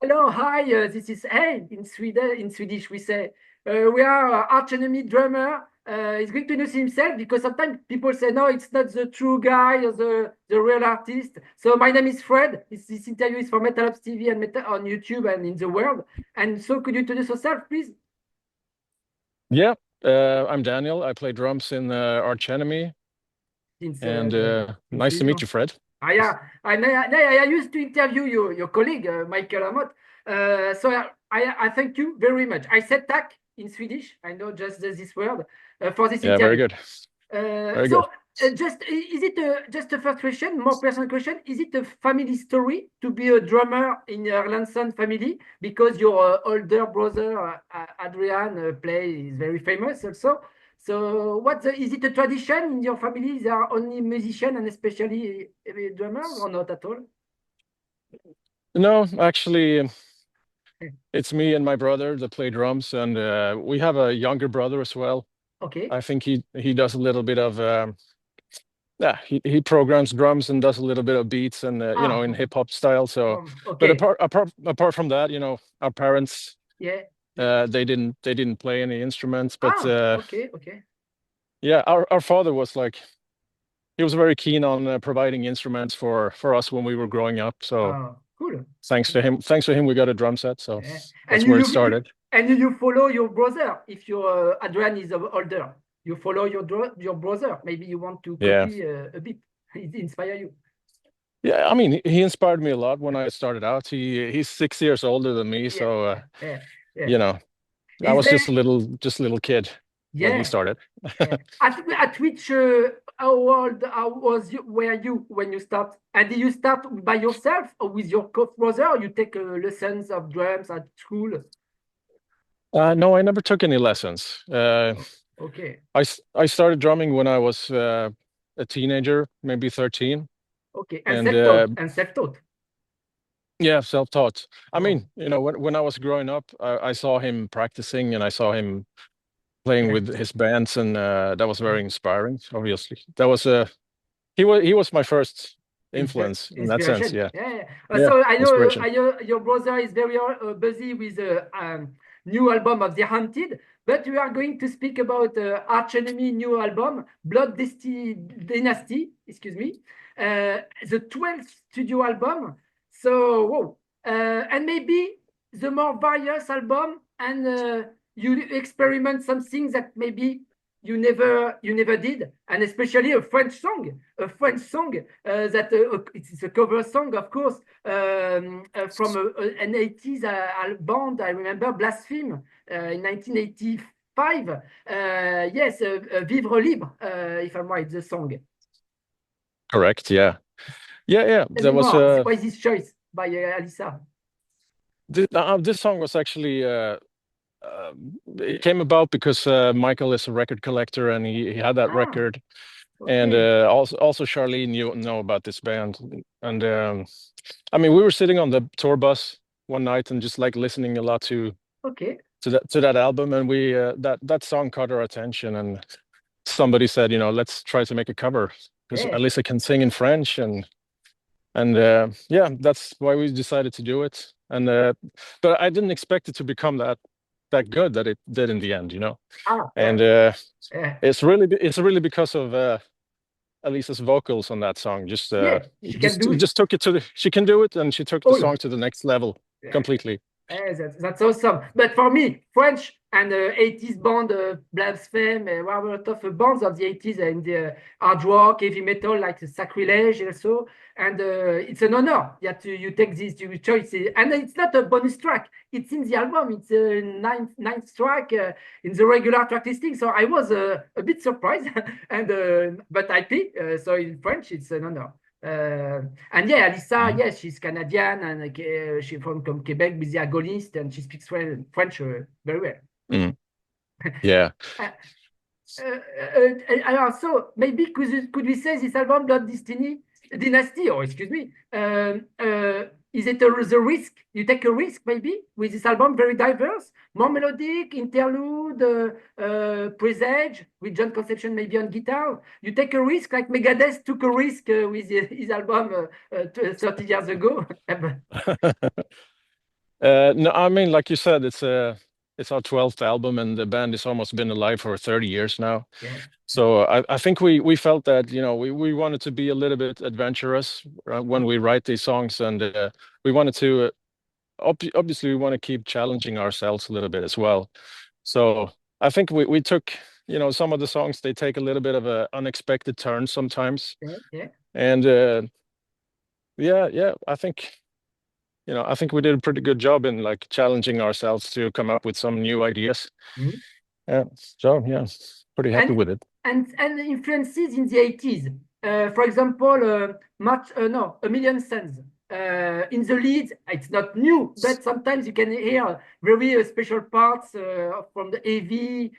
Hello, hi. This is Hey in Sweden. In Swedish, we say we are arch enemy drummer. He's going to introduce himself because sometimes people say no, it's not the true guy or the real artist. So my name is Fred. This interview is for metal-SWE and metal on YouTube and in the world. And so, could you introduce yourself, please? Yeah, I'm Daniel. I play drums in Arch Enemy, Since and in nice to meet Sweden. you, Fred. Yeah, I used to interview your colleague, Michael Amott. So I thank you very much. I said tack in Swedish. I know just this word for this Yeah, very interview. good. Very So good. is it just a first question, more personal question? Is it a family story to be a drummer in Erlandsson family? Because your older brother, Adrian, play is very famous also. So is it a tradition in your family? There are only musicians and especially drummers or not at all? No, actually, it's me and my brother that play drums, and we have a younger brother as well. Okay. I think he does a little bit of yeah, he programs drums and does a little bit of beats and Ah, in hip hop style. So, but okay. apart from that, our parents Yeah. they didn't play any instruments, but Okay, okay. yeah, our father was like he was very keen on providing instruments for us when we were growing up. So Cool. thanks to him, we got a drum set. So Yeah. And that's where it started. you follow your brother if your Adrian is older. You follow your brother. Maybe you want to Yeah, copy a bit. It inspire you. yeah. I mean, he inspired me a lot when I started out. He's 6 years older than me, Yeah, so yeah, yeah. you know, I Is was there? just a little kid when he Yeah, started. yeah. At which how old how was you were you when you start? And did you start by yourself or with your brother? Or you take lessons of drums at school? No, I never took any lessons. Oh, okay, I started drumming when I was a teenager, maybe 13, okay. And and self-taught and self-taught. yeah, self-taught. I Oh, mean, when I was growing up, I saw him practicing and I saw him playing yeah. with his bands, and that was very inspiring. Obviously, that was he was my first influence in that sense. Inspiration. Yeah, Yeah. yeah, So inspiration. I know your brother is very busy with the new album of The Haunted, but we are going to speak about Arch Enemy new album, Dynasty, excuse me, the 12th studio album. So, whoa. And maybe the more various album and you experiment something that maybe you never did, and especially a French song that it's a cover song, of course, from an 80s band. I remember Blaspheme in 1985. Yes, Vivre libre, if I'm right, the song. Correct. Yeah, yeah, yeah. Tell That me was more. Why this choice by Alissa? this song was actually it came about because Michael is a record collector and he had that Ah, record. And okay. also Sharlee knew know about this band, and I mean we were sitting on the tour bus one night and just like listening a lot Okay. to that album, and we that song caught our attention, and somebody said, let's try to make a cover because Yeah. Alissa can sing in French, and yeah, that's why we decided to do it. And but I didn't expect it to become that good that it did in the end. Yeah. And Yeah. it's really because of Alissa's vocals on that song. Just Yeah. She can do it it. just took it to the she can do it, and she took the All. song to the next level Yeah. completely. That's awesome. But for me, French and 80s band, Blaspheme, were a lot of bands of the 80s and hard rock, heavy metal like Sacrilege also. And it's an honor that you take this choice. And it's not a bonus track. It's in the album. It's a ninth track in the regular track listing. So I was a bit surprised, and but happy. So in French, it's an honor. And yeah, Alissa, Mhm. yes, she's Canadian and she's from Quebec with the agolist and she speaks French very well. Mm. Yeah. Uh, so maybe could we say this album Blood Dynasty, or excuse me, is it the risk? You take a risk maybe with this album, very diverse, more melodic, interlude, presage, with John Conception maybe on guitar. You take a risk like Megadeth took a risk with his album 30 years ago. No, I mean, like you said, it's our 12th album, and the band has almost been alive for 30 years now. Yeah. So I think we felt that, you know, we wanted to be a little bit adventurous when we write these songs, and we wanted to obviously we want to keep challenging ourselves a little bit as well. So I think we took, you know, some of the songs, they take a little bit of a unexpected turn sometimes, Yeah. Yeah. and yeah, I think, you know, I think we did a pretty good job in like challenging ourselves to come up with some new ideas. Mhm. Yeah, so yeah, pretty happy And with it. and influences in the 80s. For example, much no, A Million Suns. In the lead, it's not new, but sometimes you can hear very special parts from the heavy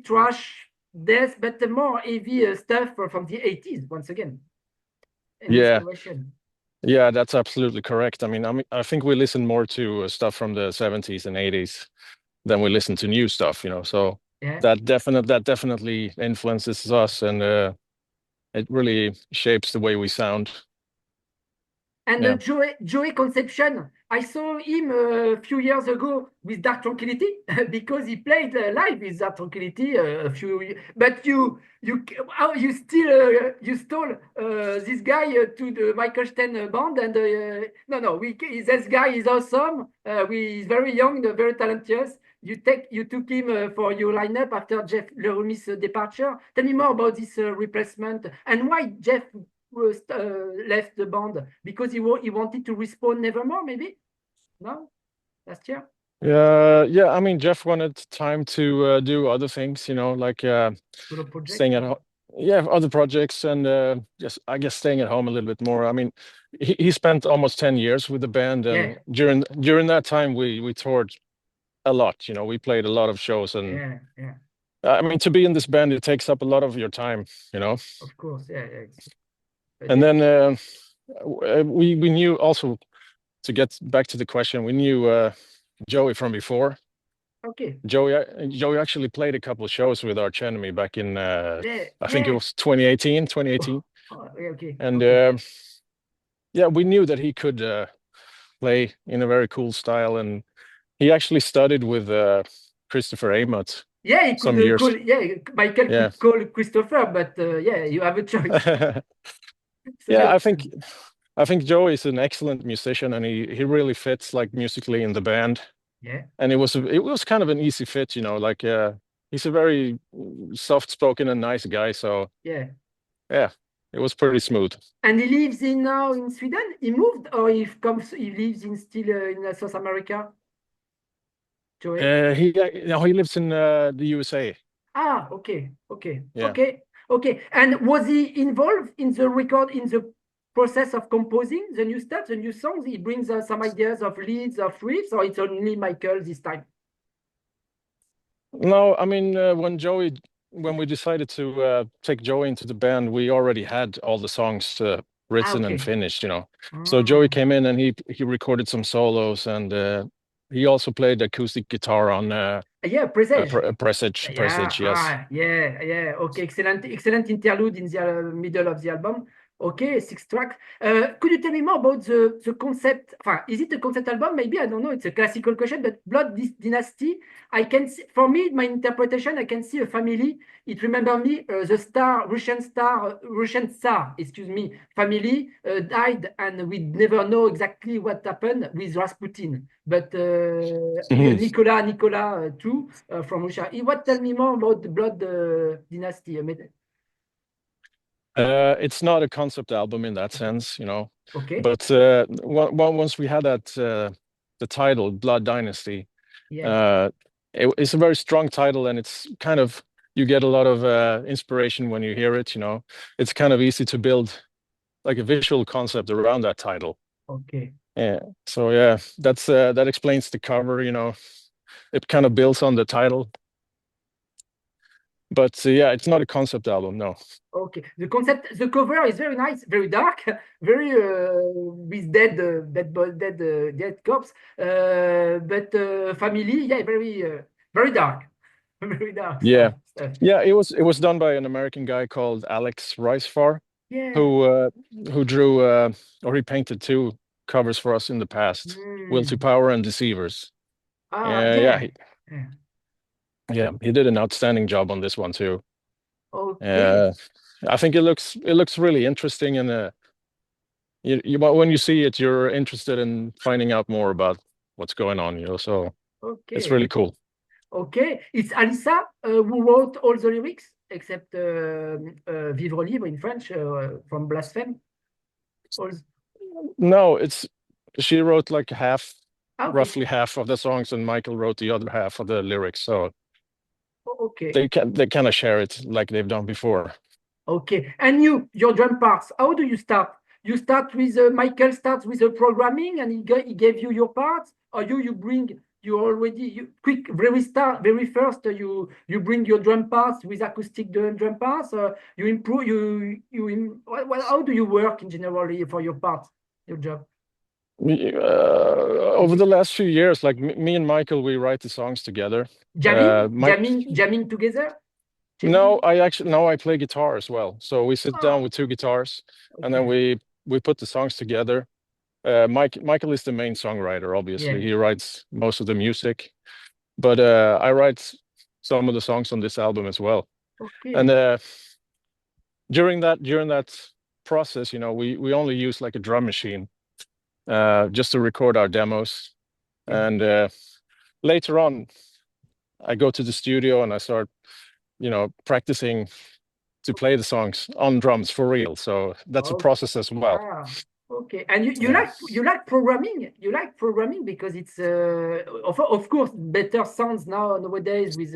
thrash, death, but the more heavy stuff from the 80s. Once again, an Yeah, inspiration. yeah, that's absolutely correct. I think we listen more to stuff from the 70s and 80s than we listen to new stuff, you know. So Yeah. that definitely influences us, and it really shapes the way we sound. And Yeah. Joey Conception, I saw him a few years ago with Dark Tranquility because he played live with Dark Tranquility a few. But how you still you stole this guy to the Michael Stein band, and no, this guy is awesome. He's very young, very talented. You took him for your lineup after Jeff Loomis' departure. Tell me more about this replacement and why Jeff left the band because he wanted to respawn Nevermore, maybe? No? Last year? Yeah, I mean, Jeff wanted time to do other things, you know, like Solo project? staying at home. Yeah, other projects, and just I guess staying at home a little bit more. I mean, he spent almost 10 years with the band, Yeah, and during that time we toured a lot. You know, we played a lot of shows, and yeah, yeah. I mean, to be in this band, it takes up a lot of your time, you know. Of course, yeah, yeah. It's a And then dedication. we knew also, to get back to the question, we knew Joey from before. Okay. Joey actually played a couple of shows with Arch Enemy back in Yeah, I think it yeah. was 2018, Oh, 2018. yeah, okay, And okay. yeah, we knew that he could play in a very cool style, and he actually studied with Christopher Amott Yeah, he could some years. call, yeah, Michael Yeah. could call Christopher, but yeah, you have a choice. Yeah, So, I think Joey is an excellent musician, and he really fits like musically in the band. yeah, And it was kind of an easy fit, you know, like he's a very soft-spoken and nice guy, so yeah. yeah, it was pretty smooth. And he lives in now in Sweden? He moved or he lives in still in South America? Joey? He lives in the USA. Ah, okay, okay, Yeah. okay, okay. And was he involved in the process of composing the new stuff, the new songs? He brings some ideas of leads, of riffs, or it's only Michael this time? No, I mean, when we decided to take Joey into the band, we already had all the songs Ah, written and okay. finished, you know. So Joey Mm. came in, and he recorded some solos, and he also played acoustic guitar on Yeah, Presage. Yeah, Presage, yes. ah, yeah, yeah. Okay, excellent interlude in the middle of the album. Okay, 6 track. Could you tell me more about the concept? Is it a concept album? Maybe I don't know. It's a classical question, but Blood Dynasty. I can see, for me, my interpretation. I can see a family. It remember me Russian Tsar. Excuse me, family died, and we never know exactly what happened with Rasputin. But Nicola too from Russia. What tell me more about the Blood Dynasty? It's not a concept album in that Okay, sense, you know, okay, but once we had that the title Blood Dynasty, yeah. uh, it's a very strong title, and it's kind of, you get a lot of inspiration when you hear it, you know. It's kind of easy to build like a visual concept around that title. Okay. Yeah. So yeah, that explains the cover, you know. It kind of builds on the title, but yeah, it's not a concept album, no. Okay. The cover is very nice, very dark, very with dead cops. But family, yeah, very dark, very dark Yeah. stuff. Yeah, it was done by an American guy called Alex Ricefar, Yeah. who uh, who drew or he painted two covers for us in the past. Will to Power and Deceivers. Yeah. He did an outstanding job on this one too. Okay. I think it looks really interesting, and when you see it, you're interested in finding out more about what's going on, so it's really cool. Okay, it's Alissa who wrote all the lyrics except Vivre libre in French from Blaspheme. No, she wrote like roughly Okay. half of the songs, and Michael wrote the other half of the lyrics. So Okay. they kind of share it like they've done before. Okay, and your drum parts, how do you start? You start with Michael starts with the programming, and he gave you your parts, or you bring very first you bring your drum parts with acoustic drum parts. You improve how do you work in generally for your parts, your job? Over the last few years, like me and Michael, we write the songs together. Jamming together. No, I play guitar as well. So we sit down with two guitars, and then we put the songs together. Michael is the main songwriter, obviously. He writes most of the music, but I write some of the songs on this album as well. And during that process, we only use like a drum machine just to record our demos. And later on, I go to the studio and I start practicing to play the songs on drums for real. So that's a process as well. Okay, and you like programming. You like programming because it's of course better sounds nowadays with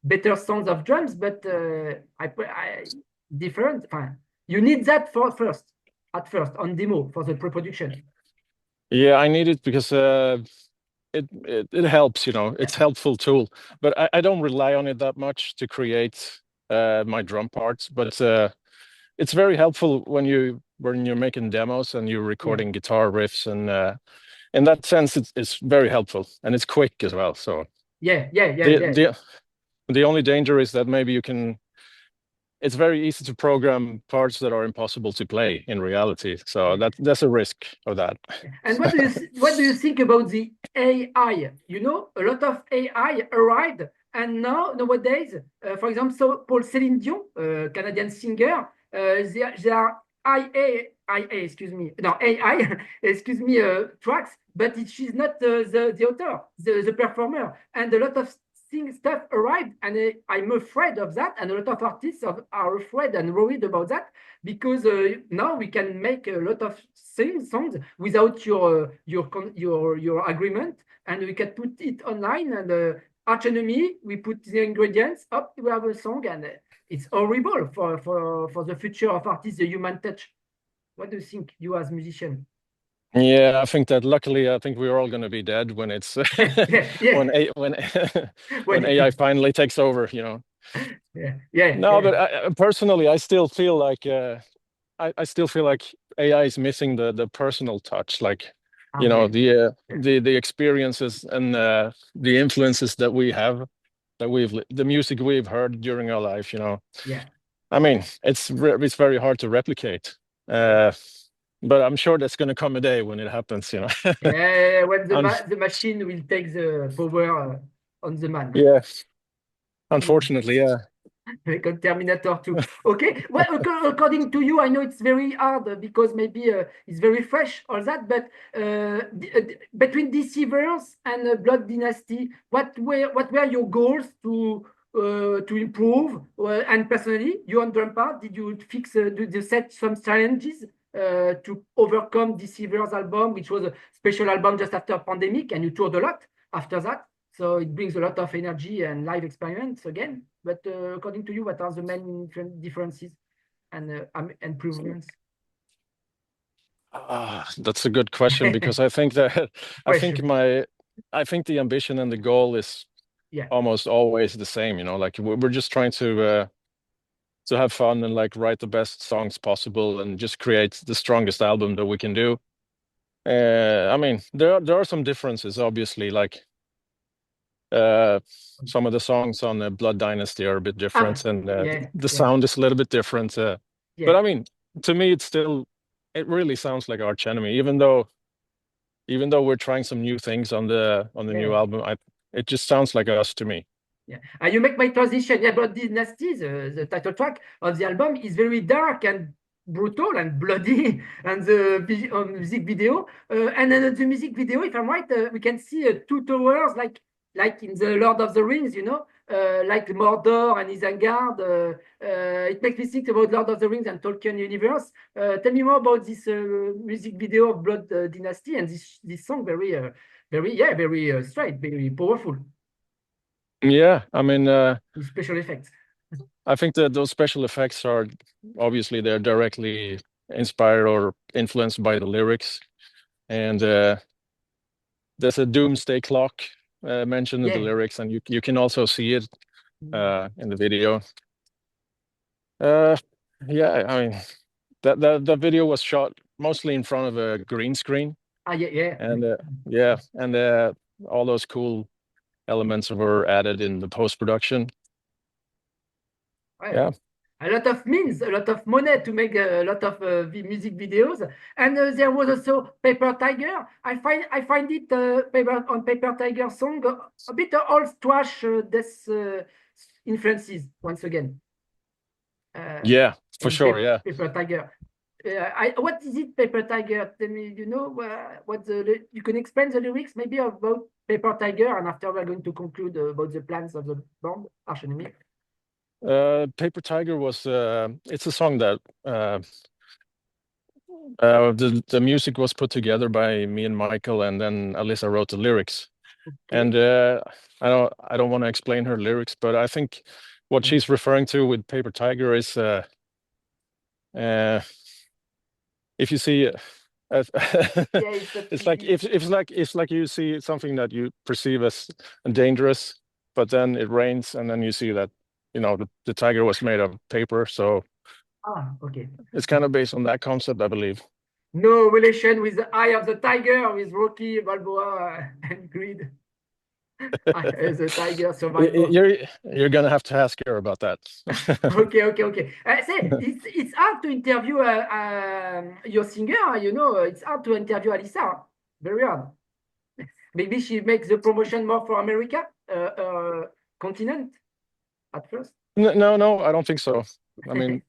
better sounds of drums, but different. You need that at first on demo for the pre-production. Yeah, I need it because it helps. It's a helpful tool, but I don't rely on it that much to create my drum parts. But it's very helpful when you're making demos and you're recording guitar riffs, and in that sense, it's very helpful, and it's quick as well. So the only danger is that maybe it's very easy to program parts that are impossible to play in reality. So that's a risk of that. And what do you think about the AI? A lot of AI arrived, and nowadays, for example, Celine Dion, Canadian singer, they are AI, excuse me, tracks, but she's not the author, the performer, and a lot of stuff arrived, and I'm afraid of that, and a lot of artists are afraid and worried about that, because now we can make a lot of songs without your agreement, and we can put it online, and arch enemy, we put the ingredients up, we have a song, and it's horrible for the future of artists, the human touch. What do you think, you as musician? Yeah, I think that luckily, I think we're all going to be dead when it's when AI finally takes over. No, but personally, I still feel like I still feel like AI is missing the personal touch, like the experiences and the influences that we have, the music we've heard during our life. I mean, it's very hard to replicate. But I'm sure that's going to come a day when it happens, when the machine will take the power on the man. Yeah. Unfortunately, yeah. Like on Terminator 2. Okay. Well, according to you, I know it's very hard because maybe it's very fresh, all that, but between Deceivers and Blood Dynasty, what were your goals to improve? And personally, you on drum part, did you did you set some challenges to overcome Deceivers album, which was a special album just after pandemic, and you toured a lot after that, so it brings a lot of energy and live experience again. But according to you, what are the main differences and improvements? That's a good question, because I think the ambition and the goal is almost always the same. Like we're just trying to have fun and like write the best songs possible and just create the strongest album that we can do. I mean, there are some differences, obviously, like some of the songs on the Blood Dynasty are a bit different, and the sound is a little bit different. But I mean, to me, it really sounds like Arch Enemy, even though even though we're trying some new things on the new album, it just sounds like us to me. Yeah, you make my transition. Yeah, Blood Dynasty, the title track of the album, is very dark and brutal and bloody, and the music video, and then the music video, if I'm right, we can see two towers like in the Lord of the Rings, like Mordor and Isengard. It makes me think about Lord of the Rings and Tolkien universe. Tell me more about this music video of Blood Dynasty and this song, very straight, very powerful. Yeah, I mean, special effects. I think that those special effects are obviously they're directly inspired or influenced by the lyrics, and there's a doomsday clock mentioned in the lyrics, and you can also see it in the video. Yeah, I mean the video was shot mostly in front of a green screen. And all those cool elements were added in the post-production. Yeah, a lot of means, a lot of money to make a lot of music videos. And there was also Paper Tiger. I find it on Paper Tiger song a bit old thrash death influences once again. Yeah, for sure. Paper Tiger. What is it, Paper Tiger? Tell me, what you can explain the lyrics maybe about Paper Tiger, and after we're going to conclude about the plans of the band, Arch Enemy. Paper Tiger was it's a song that the music was put together by me and Michael, and then Alissa wrote the lyrics. And I don't want to explain her lyrics, but I think what she's referring to with Paper Tiger is if you see it's like you see something that you perceive as dangerous, but then it rains, and then you see that the tiger was made of paper. So it's kind of based on that concept, I believe. No relation with the Eye of the Tiger with Rocky Balboa and Creed. The tiger survivor. You're gonna have to ask her about that. Okay. Say it's hard to interview your singer. It's hard to interview Alissa. Very hard. Maybe she makes the promotion more for America, continent at first. No, I don't think so. I mean,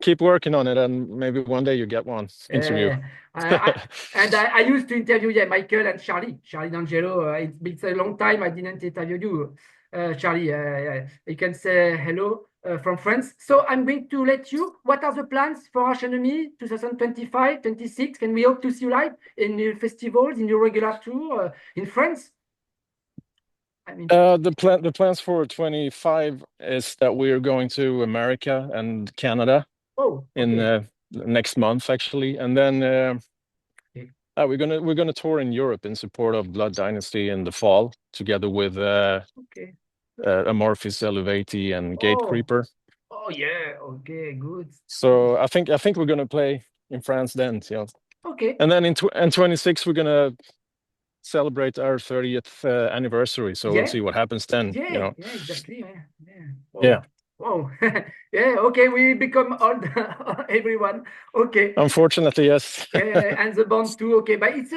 keep working on it, and maybe one day you get one interview. I used to interview Michael and Sharlee D'Angelo. It's been a long time I didn't interview you, Sharlee. You can say hello from France. So I'm going to let you. What are the plans for Arch Enemy 2025, 26? Can we hope to see you live in your festivals, in your regular tour in France? I mean, the plans for 25 is that we're going to America and Canada in next month actually, and then we're gonna tour in Europe in support of Blood Dynasty in the fall, together with Amorphis Elevati and Gate Creeper. Oh yeah, okay, good. So I think we're gonna play in France then. Okay. And then in 26 we're gonna celebrate our 30th anniversary. So we'll see what happens then. Yeah, exactly. Wow. Okay, we become old, everyone. Okay. Unfortunately, yes. And the band too. Okay, but it's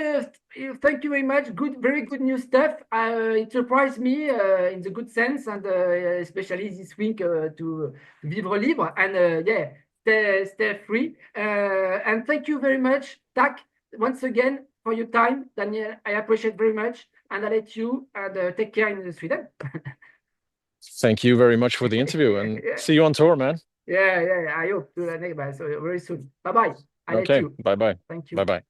thank you very much. Very good new stuff. It surprised me in the good sense, and especially this week to Vivre libre, and stay free. And thank you very much, Tak, once again for your time, Daniel. I appreciate very much, and I let you take care in Sweden. Thank you very much for the interview, and see you on tour, man. Yeah. I hope to so very soon. Bye-bye. I let you. Bye-bye. Thank you. Bye-bye.